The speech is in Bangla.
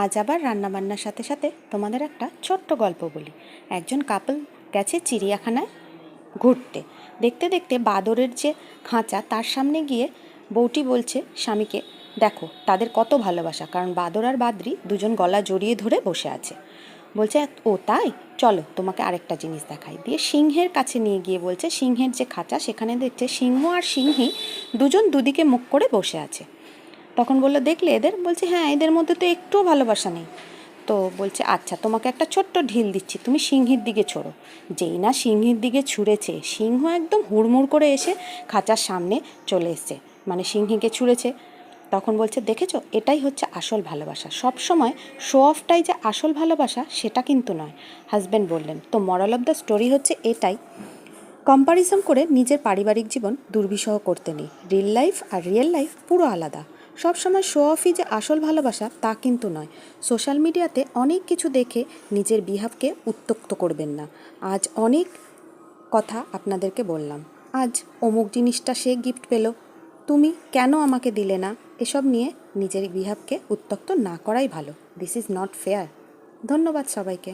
আজ আবার রান্নাবান্নার সাথে সাথে তোমাদের একটা ছোট্ট গল্প বলি। একজন কাপল গেছে চিড়িয়াখানায় ঘুরতে। দেখতে দেখতে বাদরের যে খাঁচা তার সামনে গিয়ে বউটি বলছে স্বামীকে, দেখো তাদের কত ভালোবাসা, কারণ বাদর আর বাদরি দুজন গলা জড়িয়ে ধরে বসে আছে। বলছে, ও তাই, চলো তোমাকে আরেকটা জিনিস দেখাই। দিয়ে সিংহের কাছে নিয়ে গিয়ে বলছে, সিংহের যে খাঁচা সেখানে দেখছে সিংহ আর সিংহী দুজন দুদিকে মুখ করে বসে আছে। তখন বললো, দেখলে এদের? বলছে, হ্যাঁ, এদের মধ্যে তো একটুও ভালোবাসা নেই। তো বলছে, আচ্ছা তোমাকে একটা ছোট্ট ঢিল দিচ্ছি, তুমি সিংহীর দিকে ছোড়ো। যেই না সিংহীর দিকে ছুঁড়েছে, সিংহ একদম হুড়মুড় করে এসে খাঁচার সামনে চলে এসছে, মানে সিংহীকে ছুঁড়েছে। তখন বলছে, দেখেছো, এটাই হচ্ছে আসল ভালোবাসা। সব সময় শো অফটাই যে আসল ভালোবাসা সেটা কিন্তু নয়। হাজব্যান্ড বললেন, তো মরাল অফ দ্য স্টোরি হচ্ছে এটাই, কম্পারিজন করে নিজের পারিবারিক জীবন দুর্বিষহ করতে নেই। রিল লাইফ আর রিয়েল লাইফ পুরো আলাদা। সবসময় শো অফই যে আসল ভালোবাসা তা কিন্তু নয়। সোশ্যাল মিডিয়াতে অনেক কিছু দেখে নিজের বিহেভকে উত্ত্যক্ত করবেন না। আজ অনেক কথা আপনাদেরকে বললাম। আজ অমুক জিনিসটা সে গিফট পেল, তুমি কেন আমাকে দিলে না, এসব নিয়ে নিজের বিহেভকে উত্ত্যক্ত না করাই ভালো। This is not fair. ধন্যবাদ সবাইকে।